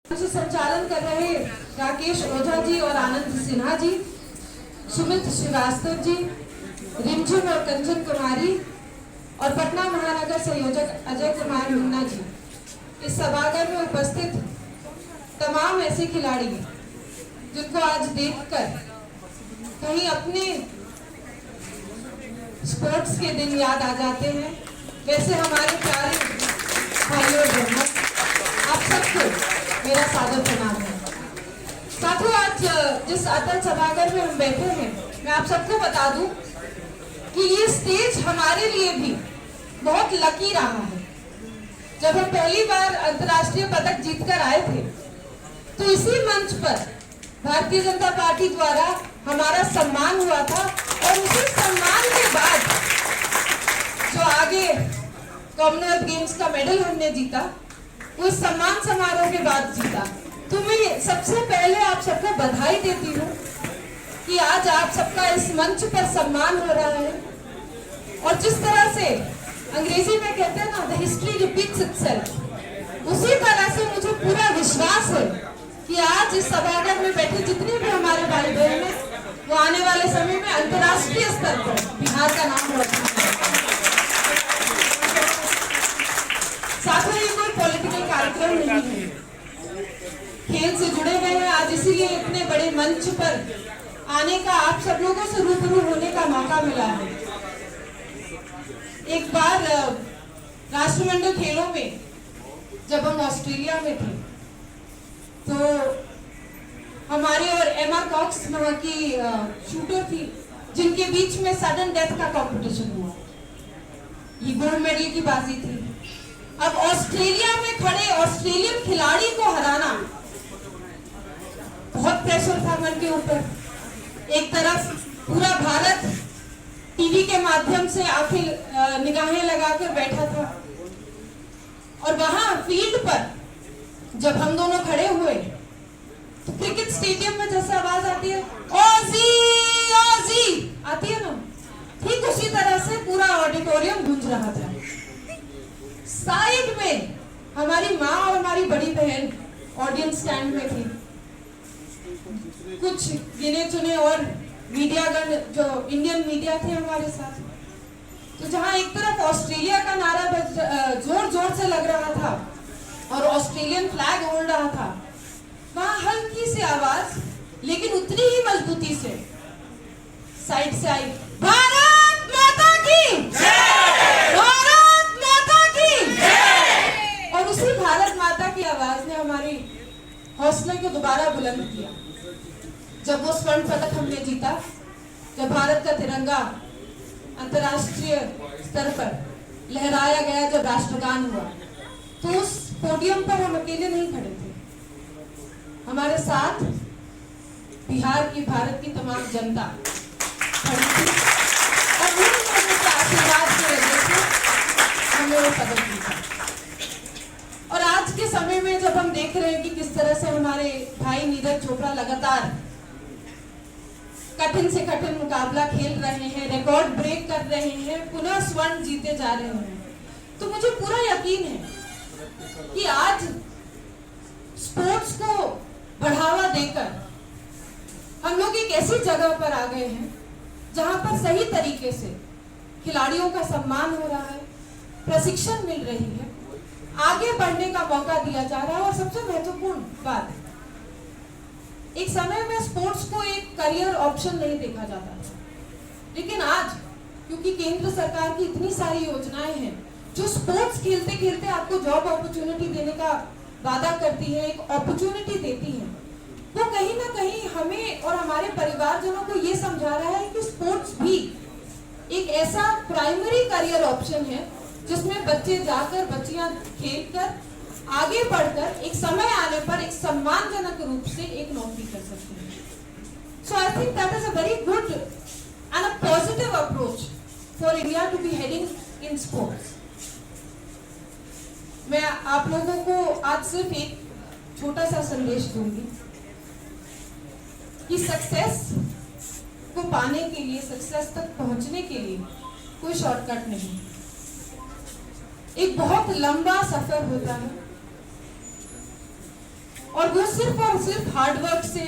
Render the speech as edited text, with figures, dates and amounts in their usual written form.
संचालन कर रहे राकेश ओझा जी और आनंद सिन्हा जी, सुमित श्रीवास्तव जी, रिमझिम और कंचन कुमारी और पटना महानगर संयोजक अजय कुमार मुन्ना जी, इस सभागार में उपस्थित तमाम ऐसे खिलाड़ी जिनको आज देखकर कहीं अपने स्पोर्ट्स के दिन याद आ जाते हैं, वैसे हमारे प्यारे भाइयों और बहनों, आप सबको मेरा सादर प्रणाम है। साथियों, आज जिस अटल सभागार में हम बैठे हैं, मैं आप सबको बता दूं कि ये स्टेज हमारे लिए भी बहुत लकी रहा है। जब हम पहली बार अंतर्राष्ट्रीय पदक जीतकर आए थे, तो इसी मंच पर भारतीय जनता पार्टी द्वारा हमारा सम्मान हुआ था और उसी सम्मान के बाद जो आगे कॉमनवेल्थ गेम्स का मेडल हमने जीता, वो सम्मान समारोह के बाद जीता। तो मैं सबसे पहले आप सबको बधाई देती हूँ कि आज आप सबका इस मंच पर सम्मान हो रहा है। और जिस तरह से अंग्रेजी में कहते हैं ना, द हिस्ट्री रिपीट्स इटसेल्फ, उसी तरह से मुझे पूरा विश्वास है कि आज इस सभागार में बैठे जितने भी हमारे भाई बहन हैं, वो आने वाले समय में अंतर्राष्ट्रीय स्तर पर बिहार का नाम रोशन करेंगे। साथ ही ये कोई पॉलिटिकल कार्यक्रम नहीं है, खेल से जुड़े हुए हैं। आज इसीलिए इतने बड़े मंच पर आने का, आप सब लोगों से रूबरू होने का मौका मिला है। एक बार राष्ट्रमंडल खेलों में जब हम ऑस्ट्रेलिया में थे, तो हमारे और एमा कॉक्स वहाँ की शूटर थी, जिनके बीच में सडन डेथ का कंपटीशन हुआ। ये गोल्ड मेडल की बाजी थी। अब ऑस्ट्रेलिया में खड़े ऑस्ट्रेलियन खिलाड़ी को हराना, बहुत प्रेशर था मन के ऊपर। एक तरफ पूरा भारत टीवी के माध्यम से आखिर निगाहें लगाकर बैठा था, और वहां फील्ड पर जब हम दोनों खड़े हुए, तो क्रिकेट स्टेडियम में जैसे आवाज आती है, ऑजी ऑजी आती है ना, ठीक उसी तरह से पूरा ऑडिटोरियम गूंज रहा था। साइड में हमारी माँ और हमारी बड़ी बहन ऑडियंस स्टैंड में थी। कुछ गिने चुने और मीडियागण जो इंडियन मीडिया थे हमारे साथ। तो जहां एक तरफ ऑस्ट्रेलिया का नारा जोर जोर से लग रहा था और ऑस्ट्रेलियन फ्लैग उड़ रहा था, वहां हल्की सी आवाज, लेकिन उतनी ही मजबूती से साइड से आई, भारत माता की जय! भारत माता की जय! और उसी भारत माता की आवाज ने हमारी हौसले को दोबारा बुलंद किया। जब वो स्वर्ण पदक हमने जीता, जब भारत का तिरंगा अंतर्राष्ट्रीय स्तर पर लहराया गया, जब राष्ट्रगान हुआ, तो उस पोडियम पर हम अकेले नहीं खड़े थे। हमारे साथ बिहार की, भारत की तमाम जनता खड़ी थी और उन लोगों के आशीर्वाद की वजह से हमने वो पदक जीता। और आज के समय में जब हम देख रहे हैं कि किस तरह से हमारे भाई नीरज चोपड़ा लगातार कठिन से कठिन मुकाबला खेल रहे हैं, रिकॉर्ड ब्रेक कर रहे हैं, पुनः स्वर्ण जीते जा रहे हैं, तो मुझे पूरा यकीन है कि आज स्पोर्ट्स को बढ़ावा देकर हम लोग एक ऐसी जगह पर आ गए हैं जहां पर सही तरीके से खिलाड़ियों का सम्मान हो रहा है, प्रशिक्षण मिल रही है, आगे बढ़ने का मौका दिया जा रहा है। और सबसे महत्वपूर्ण बात, एक समय में स्पोर्ट्स को एक करियर ऑप्शन नहीं देखा जाता था, लेकिन आज क्योंकि केंद्र सरकार की इतनी सारी योजनाएं हैं जो स्पोर्ट्स खेलते खेलते आपको जॉब अपॉर्चुनिटी देने का वादा करती है, एक अपॉर्चुनिटी देती है, वो कहीं ना कहीं हमें और हमारे परिवारजनों को ये समझा रहा है कि स्पोर्ट्स भी एक ऐसा प्राइमरी करियर ऑप्शन है जिसमें बच्चे जाकर, बच्चियां खेलकर, आगे बढ़कर एक समय आने पर एक सम्मानजनक रूप से एक नौकरी कर सकते हैं। So I think that is a very good and a positive approach for India to be heading in sports. मैं आप लोगों को आज सिर्फ एक छोटा सा संदेश दूंगी कि सक्सेस को पाने के लिए, सक्सेस तक पहुंचने के लिए कोई शॉर्टकट नहीं, एक बहुत लंबा सफर होता है। और वो सिर्फ और सिर्फ हार्डवर्क से